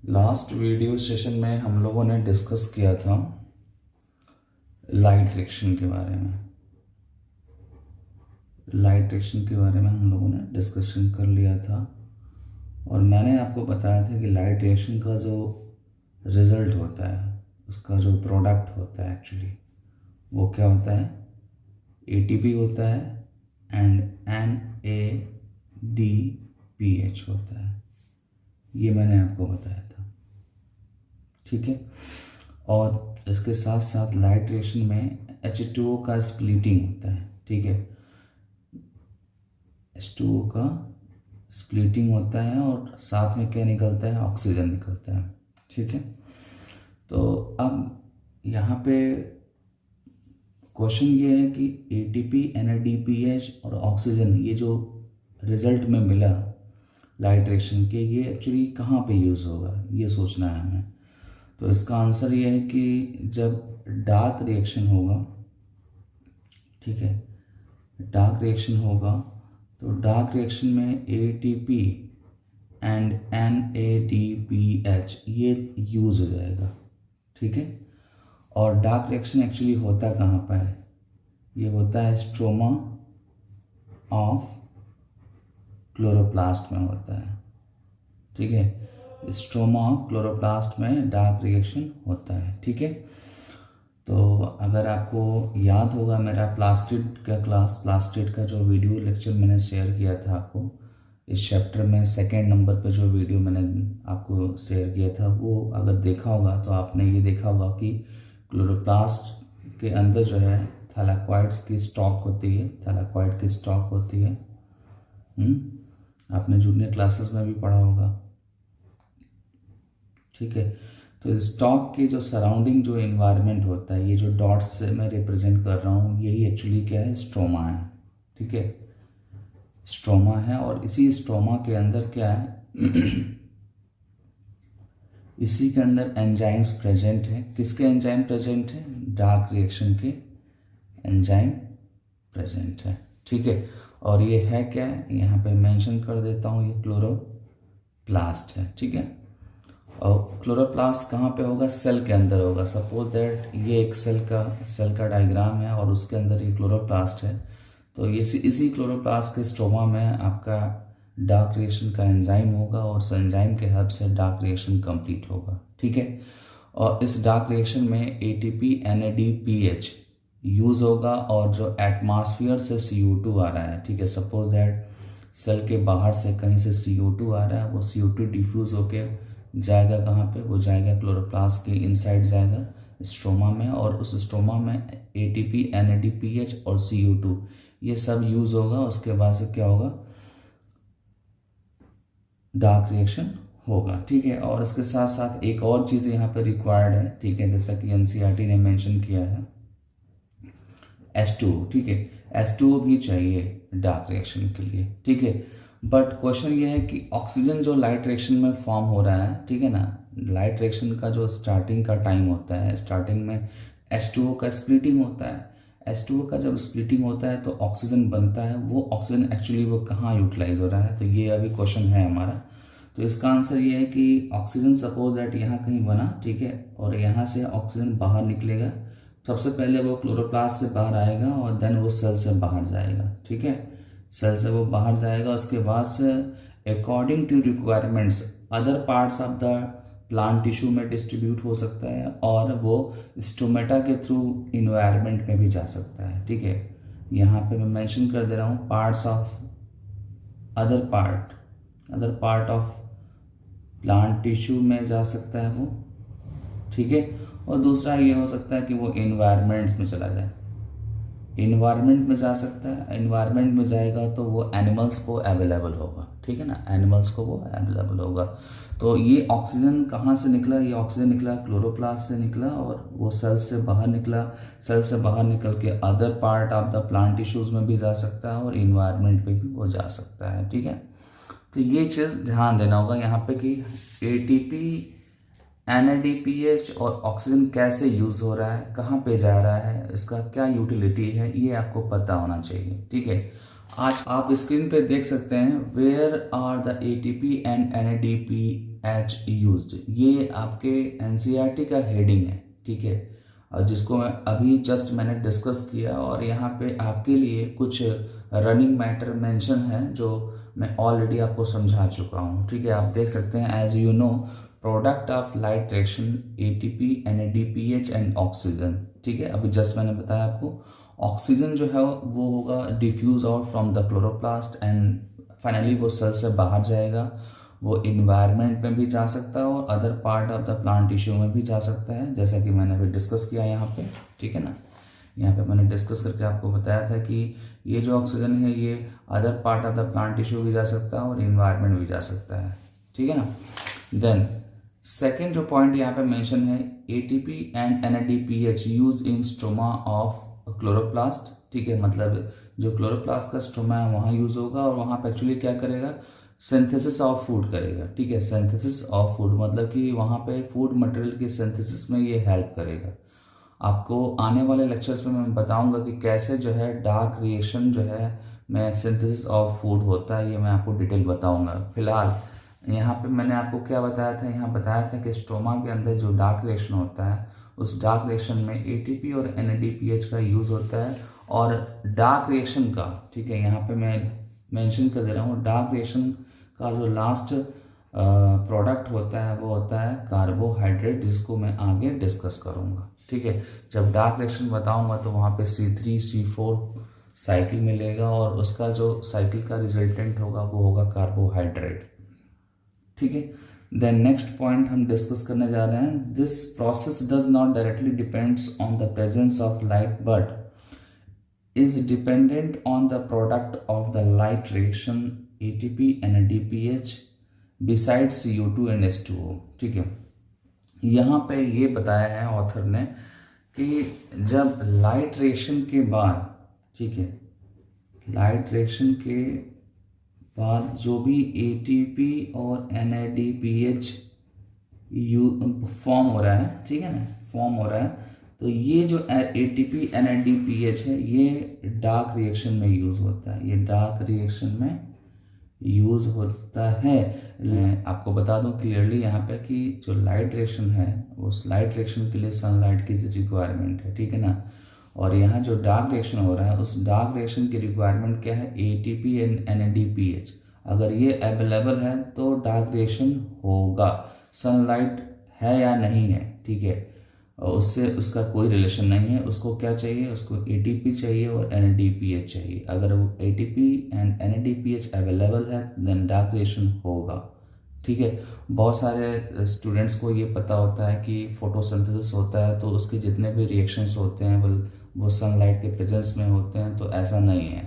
Last video session में हम लोगों ने डिस्कस किया था लाइट रिएक्शन के बारे में। लाइट रिएक्शन के बारे में हम लोगों ने डिस्कशन कर लिया था और मैंने आपको बताया था कि लाइट रिएक्शन का जो रिजल्ट होता है, उसका जो प्रोडक्ट होता है एक्चुअली वो क्या होता है, ATP होता है एंड NADPH होता है। ये मैंने आपको बताया था, ठीक है। और इसके साथ साथ लाइट रिएक्शन में H2O का स्प्लिटिंग होता है, ठीक है। H2O का स्प्लिटिंग होता है और साथ में क्या निकलता है, ऑक्सीजन निकलता है, ठीक है। तो अब यहाँ पे क्वेश्चन ये है कि ATP, NADPH और ऑक्सीजन, ये जो रिजल्ट में मिला लाइट रिएक्शन के, ये एक्चुअली कहाँ पे यूज़ होगा, ये सोचना है हमें। तो इसका आंसर ये है कि जब डार्क रिएक्शन होगा, ठीक है, डार्क रिएक्शन होगा तो डार्क रिएक्शन में ATP एंड NADPH ये यूज़ हो जाएगा, ठीक है। और डार्क रिएक्शन एक्चुअली होता कहाँ पर है, ये होता है स्ट्रोमा ऑफ क्लोरोप्लास्ट में होता है, ठीक है। स्ट्रोमा ऑफ क्लोरोप्लास्ट में डार्क रिएक्शन होता है, ठीक है। तो अगर आपको याद होगा मेरा प्लास्टिड का जो वीडियो लेक्चर मैंने शेयर किया था आपको इस चैप्टर में, सेकंड नंबर पे जो वीडियो मैंने आपको शेयर किया था, वो अगर देखा होगा तो आपने ये देखा होगा कि क्लोरोप्लास्ट के अंदर जो है थैलाकोइड्स की स्टॉक होती है, थैलाकोइड की स्टॉक होती है। आपने जूनियर क्लासेस में भी पढ़ा होगा, ठीक है। तो स्टॉक की जो सराउंडिंग जो इन्वायरमेंट होता है, ये जो डॉट्स से मैं रिप्रेजेंट कर रहा हूँ, यही एक्चुअली क्या है, स्ट्रोमा है, ठीक है। स्ट्रोमा है और इसी स्ट्रोमा के अंदर क्या है इसी के अंदर एंजाइम्स प्रेजेंट है। किसके एंजाइम प्रेजेंट है, डार्क रिएक्शन के एंजाइम प्रेजेंट है, ठीक है। और ये है क्या है, यहाँ पे मेंशन कर देता हूँ, ये क्लोरोप्लास्ट है, ठीक है। और क्लोरोप्लास्ट कहाँ पे होगा, सेल के अंदर होगा। सपोज दैट ये एक सेल का डायग्राम है और उसके अंदर ये क्लोरोप्लास्ट है। तो ये इसी क्लोरोप्लास्ट के स्ट्रोमा में आपका डार्क रिएक्शन का एंजाइम होगा और उस एंजाइम के हेल्प से डार्क रिएक्शन कंप्लीट होगा, ठीक है। और इस डार्क रिएक्शन में ATP NADPH यूज़ होगा और जो एटमॉस्फेयर से CO2 आ रहा है, ठीक है। सपोज दैट सेल के बाहर से कहीं से CO2 आ रहा है, वो CO2 डिफ्यूज़ होके जाएगा कहाँ पे, वो जाएगा क्लोरोप्लास्ट के इनसाइड जाएगा स्ट्रोमा में, और उस स्ट्रोमा में ATP NADPH और CO2 ये सब यूज़ होगा। उसके बाद से क्या होगा, डार्क रिएक्शन होगा, ठीक है। और इसके साथ साथ एक और चीज़ यहाँ पे रिक्वायर्ड है, ठीक है, जैसा कि NCERT ने मेंशन किया है, H2O, ठीक है। H2O भी चाहिए डार्क रिएक्शन के लिए, ठीक है। बट क्वेश्चन ये है कि ऑक्सीजन जो लाइट रिएक्शन में फॉर्म हो रहा है, ठीक है ना, लाइट रिएक्शन का जो स्टार्टिंग का टाइम होता है, स्टार्टिंग में H2O का स्प्लिटिंग होता है। H2O का जब स्प्लिटिंग होता है तो ऑक्सीजन बनता है, वो ऑक्सीजन एक्चुअली वो कहाँ यूटिलाइज हो रहा है, तो ये अभी क्वेश्चन है हमारा। तो इसका आंसर ये है कि ऑक्सीजन सपोज दैट यहाँ कहीं बना, ठीक है, और यहाँ से ऑक्सीजन बाहर निकलेगा। सबसे पहले वो क्लोरोप्लास्ट से बाहर आएगा और देन वो सेल से बाहर जाएगा, ठीक है। सेल से वो बाहर जाएगा, उसके बाद से according to requirements other parts of the plant tissue में डिस्ट्रीब्यूट हो सकता है और वो स्टोमेटा के थ्रू इन्वायरमेंट में भी जा सकता है, ठीक है। यहाँ पे मैं मेंशन कर दे रहा हूँ parts of other part of plant tissue में जा सकता है वो, ठीक है। और दूसरा ये हो सकता है कि वो इन्वायरमेंट्स में चला जाए, इन्वायरमेंट में जा सकता है। इन्वायरमेंट में जाएगा तो वो एनिमल्स को अवेलेबल होगा, ठीक है ना, एनिमल्स को वो अवेलेबल होगा। तो ये ऑक्सीजन कहाँ से निकला, ये ऑक्सीजन निकला क्लोरोप्लास्ट से निकला और वो सेल से बाहर निकला। सेल से बाहर निकल के other part of the plant tissues में भी जा सकता है और इन्वायरमेंट पे भी वो जा सकता है, ठीक है। तो ये चीज़ ध्यान देना होगा यहाँ पे कि ATP NADPH और ऑक्सीजन कैसे यूज़ हो रहा है, कहाँ पे जा रहा है, इसका क्या यूटिलिटी है, ये आपको पता होना चाहिए, ठीक है। आज आप स्क्रीन पे देख सकते हैं where are the ATP and NADPH H used, ये आपके एनसीईआरटी का हेडिंग है, ठीक है, और जिसको मैं अभी जस्ट मैंने डिस्कस किया, और यहाँ पे आपके लिए कुछ रनिंग मैटर मेंशन है जो मैं ऑलरेडी आपको समझा चुका हूँ, ठीक है। आप देख सकते हैं, as you know product of light reaction ATP, NADPH and oxygen, ठीक है। अभी जस्ट मैंने बताया आपको, ऑक्सीजन जो है वो होगा diffuse out from the chloroplast and finally वो सेल से बाहर जाएगा, वो इन्वायरमेंट में भी जा सकता है और other part of the plant tissue में भी जा सकता है, जैसा कि मैंने अभी डिस्कस किया यहाँ पे, ठीक है ना। यहाँ पे मैंने डिस्कस करके आपको बताया था कि ये जो ऑक्सीजन है ये other part of the plant tissue भी जा सकता है और इन्वायरमेंट भी जा सकता है, ठीक है ना। देन सेकेंड जो पॉइंट यहाँ पे मेंशन है, ATP and NADPH use in stoma of chloroplast, ठीक है, मतलब जो क्लोरोप्लास्ट का स्टोमा है वहाँ यूज होगा और वहाँ पे एक्चुअली क्या करेगा, सिंथेसिस ऑफ फूड करेगा, ठीक है। सिंथेसिस ऑफ फूड मतलब कि वहाँ पे फूड मटेरियल के सिंथेसिस में ये हेल्प करेगा। आपको आने वाले लेक्चर्स में मैं बताऊंगा कि कैसे जो है डार्क रिएक्शन जो है में सिंथेसिस ऑफ फूड होता है, ये मैं आपको डिटेल बताऊंगा। फिलहाल यहाँ पे मैंने आपको क्या बताया था, यहाँ बताया था कि स्टोमा के अंदर जो डार्क रिएक्शन होता है उस डार्क रिएक्शन में ATP और NADPH का यूज़ होता है, और डार्क रिएक्शन का, ठीक है, यहाँ पे मैं मेंशन कर दे रहा हूँ, डार्क रिएक्शन का जो लास्ट प्रोडक्ट होता है वो होता है कार्बोहाइड्रेट, जिसको मैं आगे डिस्कस करूँगा, ठीक है। जब डार्क रिएक्शन बताऊँगा तो वहाँ पे C3 C4 साइकिल मिलेगा और उसका जो साइकिल का रिजल्टेंट होगा वो होगा कार्बोहाइड्रेट, ठीक है। देन नेक्स्ट पॉइंट हम डिस्कस करने जा रहे हैं, this process does not directly depends on the presence of light but is dependent on the product of the light reaction ATP NADPH beside CO2 and H2O, ठीक है। यहाँ पे ये बताया है ऑथर ने कि जब लाइट रिएक्शन के बाद, ठीक है, लाइट रिएक्शन के बाद जो भी ATP और NADPH फॉर्म हो रहा है, ठीक है ना, फॉर्म हो रहा है, तो ये जो ATP NADPH है ये डार्क रिएक्शन में यूज होता है, ये डार्क रिएक्शन में यूज होता है। मैं आपको बता दूं क्लियरली यहाँ पे कि जो लाइट रिएक्शन है उस लाइट रिएक्शन के लिए सनलाइट की रिक्वायरमेंट है, ठीक है ना, और यहाँ जो डार्क रिएक्शन हो रहा है उस डार्क रिएक्शन की रिक्वायरमेंट क्या है, ATP एंड NADPH। अगर ये अवेलेबल है तो डार्क रिएक्शन होगा, सनलाइट है या नहीं है, ठीक है, और उससे उसका कोई रिलेशन नहीं है। उसको क्या चाहिए, उसको ATP चाहिए और NADPH चाहिए। अगर वो ATP एंड NADPH अवेलेबल है देन डार्क रिएक्शन होगा, ठीक है। बहुत सारे स्टूडेंट्स को ये पता होता है कि फोटोसिंथेसिस होता है तो उसके जितने भी रिएक्शंस होते हैं वो सनलाइट के प्रेजेंस में होते हैं, तो ऐसा नहीं है।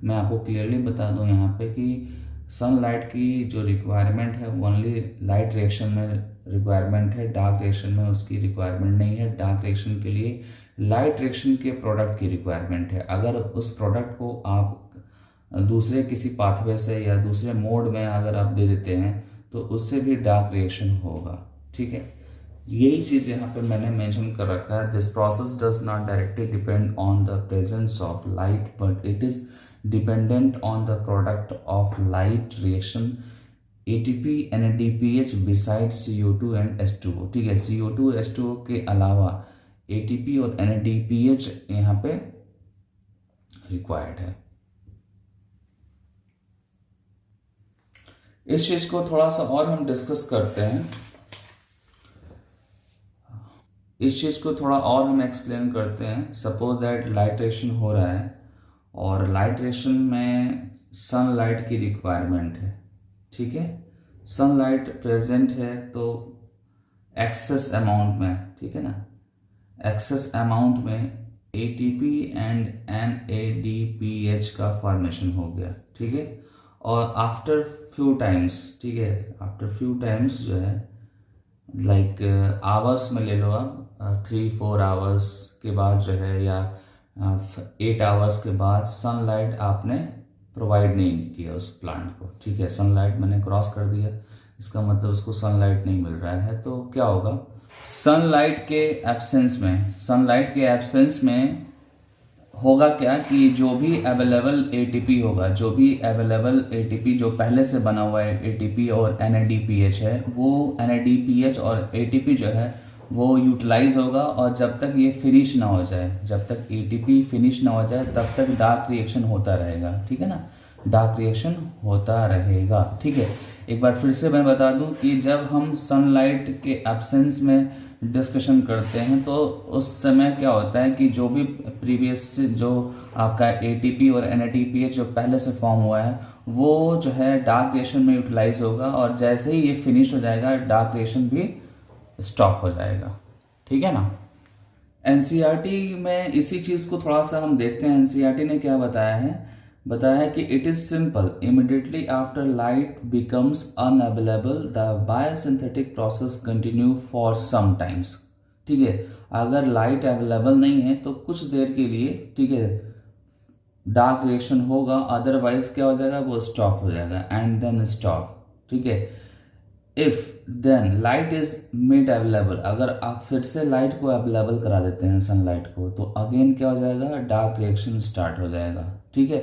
मैं आपको क्लियरली बता दूं यहाँ पे कि सनलाइट की जो रिक्वायरमेंट है वो ओनली लाइट रिएक्शन में रिक्वायरमेंट है, डार्क रिएक्शन में उसकी रिक्वायरमेंट नहीं है। डार्क रिएक्शन के लिए लाइट रिएक्शन के प्रोडक्ट की रिक्वायरमेंट है। अगर उस प्रोडक्ट को आप दूसरे किसी पाथवे से या दूसरे मोड में अगर आप दे देते हैं तो उससे भी डार्क रिएक्शन होगा, ठीक है। यही चीज़ यहाँ पे मैंने मेंशन कर रखा है, this process does not directly depend on the presence of light but it is dependent on the product of light reaction ATP NADPH beside CO2 and H2O, ठीक है। CO2 H2O के अलावा ATP और NADPH यहाँ पे required है। इस चीज को थोड़ा सा और हम डिस्कस करते हैं, इस चीज को थोड़ा और हम एक्सप्लेन करते हैं। सपोज दैट लाइट रिएक्शन हो रहा है और लाइट रिएक्शन में सनलाइट की रिक्वायरमेंट है, ठीक है, सनलाइट प्रेजेंट है तो एक्सेस अमाउंट में, ठीक है ना, एक्सेस अमाउंट में ATP एंड NADPH का फॉर्मेशन हो गया, ठीक है। और आफ्टर फ्यू टाइम्स, ठीक है, आफ्टर फ्यू टाइम्स जो है लाइक आवर्स में ले लो आप, 3-4 आवर्स के बाद जो है या 8 आवर्स के बाद सनलाइट आपने प्रोवाइड नहीं किया उस प्लांट को, ठीक है, सनलाइट मैंने क्रॉस कर दिया, इसका मतलब उसको सनलाइट नहीं मिल रहा है, तो क्या होगा, सनलाइट के एब्सेंस में होगा क्या कि जो भी अवेलेबल एटीपी होगा, जो भी अवेलेबल एटीपी जो पहले से बना हुआ है एटीपी और एनएडीपीएच है, वो एनएडीपीएच और एटीपी जो है वो यूटिलाइज होगा। और जब तक ये फिनिश ना हो जाए, जब तक एटीपी फिनिश ना हो जाए, तब तक डार्क रिएक्शन होता रहेगा, ठीक है ना, डार्क रिएक्शन होता रहेगा, ठीक है। एक बार फिर से मैं बता दूं कि जब हम सनलाइट के एब्सेंस में डिस्कशन करते हैं तो उस समय क्या होता है कि जो भी प्रीवियस जो आपका एटीपी और एनएडीपीएच जो पहले से फॉर्म हुआ है वो जो है डार्क रिएक्शन में यूटिलाइज होगा, और जैसे ही ये फिनिश हो जाएगा डार्क रिएक्शन भी स्टॉप हो जाएगा, ठीक है ना। एनसीईआरटी में इसी चीज को थोड़ा सा हम देखते हैं। एनसीईआरटी ने क्या बताया है कि it is simple, immediately after light becomes unavailable the biosynthetic process continue for some times, ठीक है। अगर लाइट अवेलेबल नहीं है तो कुछ देर के लिए, ठीक है, डार्क रिएक्शन होगा, अदरवाइज क्या हो जाएगा, वो स्टॉप हो जाएगा, एंड देन स्टॉप, ठीक है। If then light is made available, अगर आप फिर से लाइट को अवेलेबल करा देते हैं सनलाइट को, तो अगेन क्या हो जाएगा, डार्क रिएक्शन स्टार्ट हो जाएगा, ठीक है।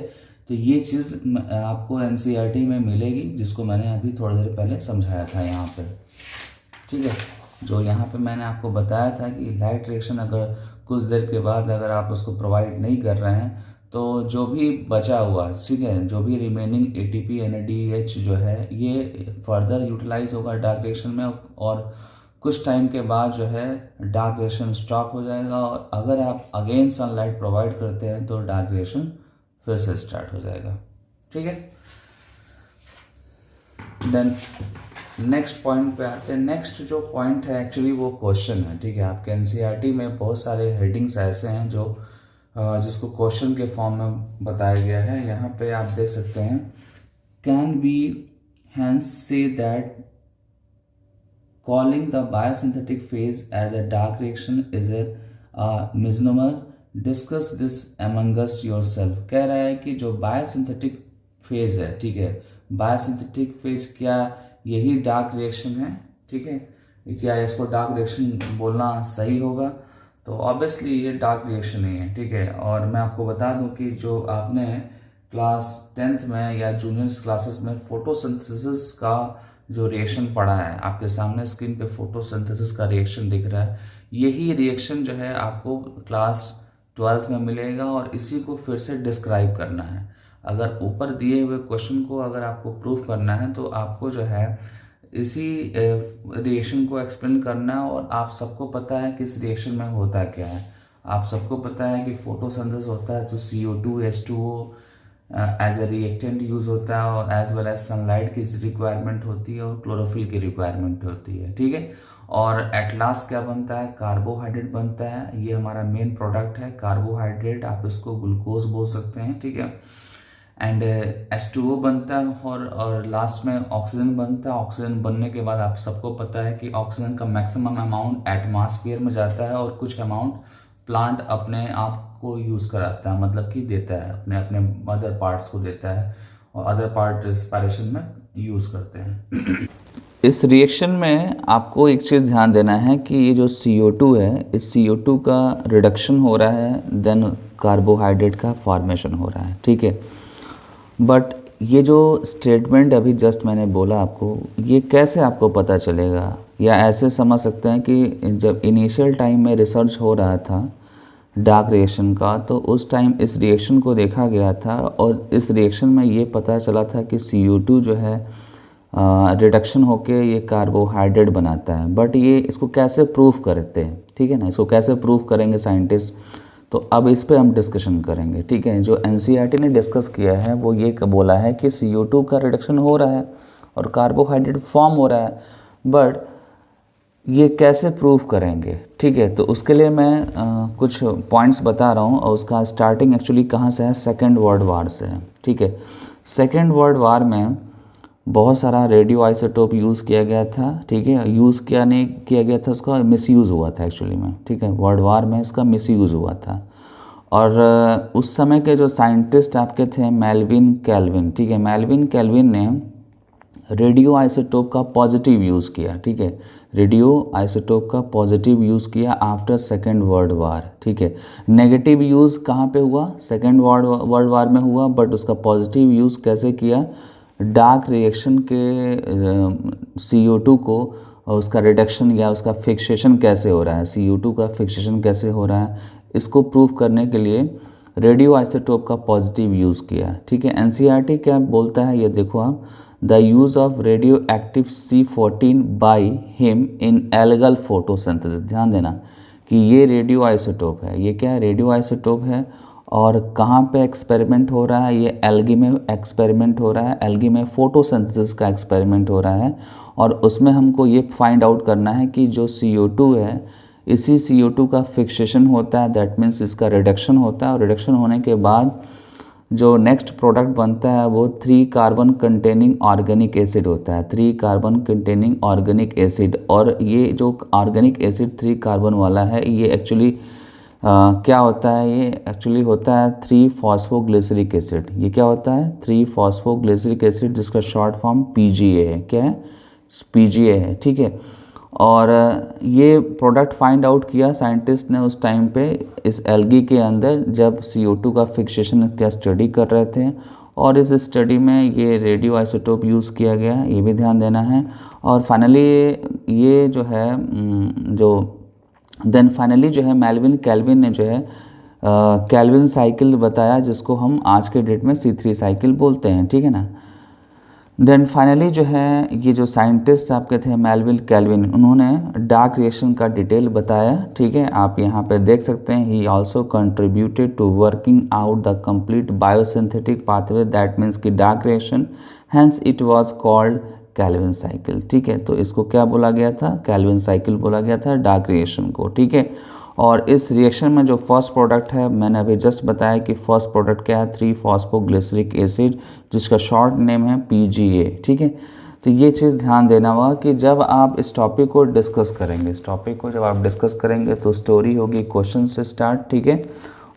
तो ये चीज़ आपको एनसीईआरटी में मिलेगी, जिसको मैंने अभी थोड़ी देर पहले समझाया था यहाँ पे, ठीक है। जो यहाँ पे मैंने आपको बताया था कि लाइट रिएक्शन अगर कुछ देर के बाद अगर आप उसको प्रोवाइड नहीं कर रहे हैं तो जो भी बचा हुआ, ठीक है, जो भी रिमेनिंग एटीपी एनएडीएच जो है ये फर्दर यूटिलाइज होगा डार्क रिएक्शन में, और कुछ टाइम के बाद जो है डार्क रिएक्शन स्टॉप हो जाएगा, और अगर आप अगेन सनलाइट प्रोवाइड करते हैं तो डार्क रिएक्शन फिर से स्टार्ट हो जाएगा, ठीक है। देन नेक्स्ट पॉइंट पे आते हैं। नेक्स्ट जो पॉइंट है एक्चुअली वो क्वेश्चन है, ठीक है। आपके एनसीईआरटी में बहुत सारे हेडिंग्स ऐसे हैं जो जिसको क्वेश्चन के फॉर्म में बताया गया है। यहाँ पे आप देख सकते हैं, can we hence say that calling the biosynthetic phase as a dark reaction is a misnomer, discuss this among us yourself. कह रहा है कि जो बायोसिंथेटिक फेज है, ठीक है, बायोसिंथेटिक फेज क्या यही डार्क रिएक्शन है, ठीक है। क्या इसको डार्क रिएक्शन बोलना सही होगा? तो ऑब्वियसली ये डार्क रिएक्शन ही है, ठीक है। और मैं आपको बता दूं कि जो आपने क्लास 10th में या जूनियर्स क्लासेस में फोटोसिंथेसिस का जो रिएक्शन पढ़ा है, आपके सामने स्क्रीन पे फोटोसिंथेसिस का रिएक्शन दिख रहा है, यही रिएक्शन जो है आपको क्लास 12th में मिलेगा, और इसी को फिर से डिस्क्राइब करना है। अगर ऊपर दिए हुए क्वेश्चन को अगर आपको प्रूव करना है तो आपको जो है इसी रिएक्शन को एक्सप्लेन करना है। और आप सबको पता है कि इस रिएक्शन में होता क्या है, आप सबको पता है कि फोटोसिंथेसिस होता है तो CO2 H2O as a reactant use होता है, और एज वेल एज सनलाइट की रिक्वायरमेंट होती है और क्लोरोफिल की रिक्वायरमेंट होती है, ठीक है। और एट लास्ट क्या बनता है, कार्बोहाइड्रेट बनता है। ये हमारा मेन प्रोडक्ट है कार्बोहाइड्रेट, आप इसको ग्लूकोज बोल सकते हैं, ठीक है। एंड H2O बनता है, और लास्ट में ऑक्सीजन बनता है। ऑक्सीजन बनने के बाद आप सबको पता है कि ऑक्सीजन का मैक्सिमम अमाउंट एटमॉस्फेयर में जाता है, और कुछ अमाउंट प्लांट अपने आप को यूज़ कराता है, मतलब कि देता है, अपने अपने अदर पार्ट्स को देता है, और अदर पार्ट रेस्पिरेशन में यूज़ करते हैं। इस रिएक्शन में आपको एक चीज़ ध्यान देना है कि ये जो CO2 है, इस CO2 का रिडक्शन हो रहा है, देन कार्बोहाइड्रेट का फॉर्मेशन हो रहा है, ठीक है। बट ये जो स्टेटमेंट अभी जस्ट मैंने बोला आपको, ये कैसे आपको पता चलेगा? या ऐसे समझ सकते हैं कि जब इनिशियल टाइम में रिसर्च हो रहा था डार्क रिएक्शन का, तो उस टाइम इस रिएक्शन को देखा गया था, और इस रिएक्शन में ये पता चला था कि CO2 जो है रिडक्शन होके ये कार्बोहाइड्रेट बनाता है। बट ये इसको कैसे प्रूफ करते हैं, ठीक है ना, इसको कैसे प्रूफ करेंगे साइंटिस्ट, तो अब इस पे हम डिस्कशन करेंगे, ठीक है। जो एनसीईआरटी ने डिस्कस किया है वो ये बोला है कि CO2 का रिडक्शन हो रहा है और कार्बोहाइड्रेट फॉर्म हो रहा है, बट ये कैसे प्रूफ करेंगे, ठीक है। तो उसके लिए मैं कुछ पॉइंट्स बता रहा हूँ, और उसका स्टार्टिंग एक्चुअली कहाँ से है, सेकेंड वर्ल्ड वार से है, ठीक है। सेकेंड वर्ल्ड वार में बहुत सारा रेडियो आइसोटोप यूज़ किया गया था, ठीक है। यूज़ किया नहीं किया गया था, उसका मिसयूज़ हुआ था एक्चुअली में, ठीक है। वर्ल्ड वार में इसका मिसयूज़ हुआ था। और उस समय के जो साइंटिस्ट आपके थे मेल्विन कैल्विन, ठीक है, मेल्विन कैल्विन ने रेडियो आइसोटोप का पॉजिटिव यूज़ किया, ठीक है। रेडियो आइसोटोप का पॉजिटिव यूज़ किया आफ्टर सेकेंड वर्ल्ड वार, ठीक है। नेगेटिव यूज़ कहाँ पे हुआ, सेकेंड वर्ल्ड वार में हुआ, बट उसका पॉजिटिव यूज़ कैसे किया, डार्क रिएक्शन के CO2 को उसका रिडक्शन या उसका फिक्सेशन कैसे हो रहा है, CO2 का फिक्सेशन कैसे हो रहा है, इसको प्रूव करने के लिए रेडियो आइसोटोप का पॉजिटिव यूज़ किया, ठीक है। NCERT क्या बोलता है ये देखो आप, the use of radio active C14 by him in algal photosynthesis. ध्यान देना कि ये रेडियो आइसोटोप है, ये क्या है, रेडियो आइसोटोप है। और कहाँ पे एक्सपेरिमेंट हो रहा है, ये एल्गी में एक्सपेरिमेंट हो रहा है, एल्गी में फोटोसिंथेसिस का एक्सपेरिमेंट हो रहा है। और उसमें हमको ये फाइंड आउट करना है कि जो CO2 है, इसी CO2 का फिक्सेशन होता है, दैट मीन्स इसका रिडक्शन होता है, और रिडक्शन होने के बाद जो नेक्स्ट प्रोडक्ट बनता है वो 3 कार्बन कंटेनिंग ऑर्गेनिक एसिड होता है, 3 कार्बन कंटेनिंग ऑर्गेनिक एसिड। और ये जो ऑर्गेनिक एसिड 3 कार्बन वाला है, ये एक्चुअली क्या होता है, ये एक्चुअली होता है 3 फॉस्फोग्लिसरिक एसिड। ये क्या होता है, 3 फॉस्फोग्लिसरिक एसिड, जिसका शॉर्ट फॉर्म PGA है। क्या है, PGA है, ठीक है। और ये प्रोडक्ट फाइंड आउट किया साइंटिस्ट ने उस टाइम पे इस एल्गी के अंदर, जब CO2 का फिक्सेशन का स्टडी कर रहे थे। और इस स्टडी में ये रेडियो आइसोटोप यूज़ किया गया, ये भी ध्यान देना है। और फाइनली ये जो है फाइनली जो है मेल्विन कैल्विन ने जो है कैल्विन साइकिल बताया, जिसको हम आज के डेट में C3 साइकिल बोलते हैं, ठीक है ना। देन फाइनली जो है ये जो साइंटिस्ट आपके थे मेल्विन कैल्विन, उन्होंने डार्क रिएक्शन का डिटेल बताया, ठीक है। आप यहाँ पे देख सकते हैं, he also contributed to working out the complete biosynthetic pathway, that means की dark reaction, hence it was called Calvin cycle, ठीक है। तो इसको क्या बोला गया था, कैल्विन साइकिल बोला गया था डार्क रिएक्शन को, ठीक है। और इस रिएक्शन में जो फर्स्ट प्रोडक्ट है, मैंने अभी जस्ट बताया कि फर्स्ट प्रोडक्ट क्या है, 3 फॉस्फोग्लिसरिक एसिड, जिसका शॉर्ट नेम है PGA, ठीक है। तो ये चीज़ ध्यान देना होगा कि जब आप इस टॉपिक को डिस्कस करेंगे, इस टॉपिक को जब आप डिस्कस करेंगे तो स्टोरी होगी क्वेश्चन से स्टार्ट, ठीक है।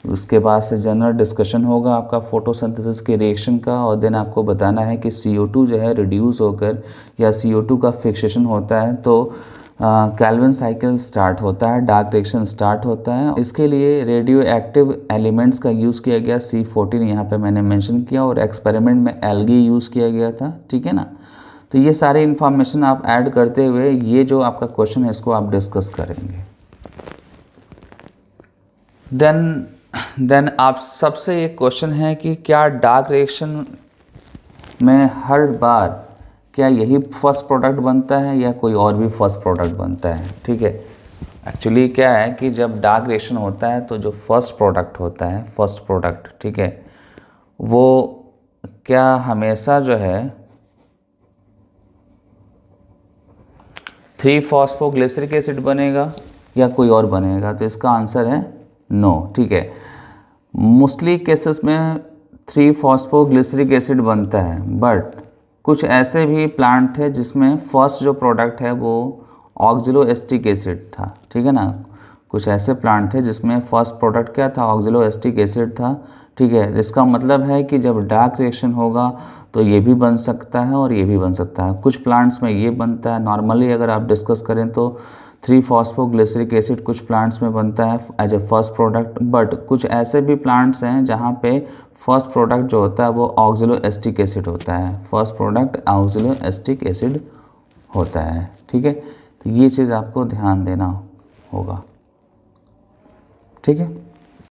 उसके बाद से जनरल डिस्कशन होगा आपका फोटोसिंथेसिस के रिएक्शन का, और देन आपको बताना है कि CO2 जो है रिड्यूस होकर या CO2 का फिक्सेशन होता है तो कैल्विन साइकिल स्टार्ट होता है, डार्क रिएक्शन स्टार्ट होता है। इसके लिए रेडियो एक्टिव एलिमेंट्स का यूज़ किया गया, C14 यहाँ पे मैंने मेंशन किया, और एक्सपेरिमेंट में एल्गी यूज़ किया गया था, ठीक है ना। तो ये सारे इन्फॉर्मेशन आप ऐड करते हुए ये जो आपका क्वेश्चन है इसको आप डिस्कस करेंगे। देन आप सबसे एक क्वेश्चन है कि क्या डार्क रिएक्शन में हर बार क्या यही फर्स्ट प्रोडक्ट बनता है या कोई और भी फर्स्ट प्रोडक्ट बनता है, ठीक है। एक्चुअली क्या है कि जब डार्क रिएक्शन होता है तो जो फर्स्ट प्रोडक्ट होता है, फर्स्ट प्रोडक्ट, ठीक है, वो क्या हमेशा जो है 3 फॉस्फोग्लिसरिक एसिड बनेगा या कोई और बनेगा, तो इसका आंसर है नो, ठीक है। मोस्टली केसेस में 3 फॉस्फोग्लिसरिक एसिड बनता है, बट कुछ ऐसे भी प्लांट थे जिसमें फर्स्ट जो प्रोडक्ट है वो ऑक्जेलोएस्टिक एसिड था, ठीक है ना। कुछ ऐसे प्लांट थे जिसमें फर्स्ट प्रोडक्ट क्या था, ऑक्जेलोएस्टिक एसिड था, ठीक है। इसका मतलब है कि जब डार्क रिएक्शन होगा तो ये भी बन सकता है और ये भी बन सकता है। कुछ प्लांट्स में ये बनता है, नॉर्मली अगर आप डिस्कस करें तो 3 फॉस्फोग्लिसरिक एसिड कुछ प्लांट्स में बनता है as a first product, but कुछ ऐसे भी प्लांट्स हैं जहाँ पे फर्स्ट प्रोडक्ट जो होता है वो ऑक्जेलोएस्टिक एसिड होता है, फर्स्ट प्रोडक्ट ऑक्जेलोएस्टिक एसिड होता है, ठीक है। तो ये चीज़ आपको ध्यान देना होगा, ठीक है।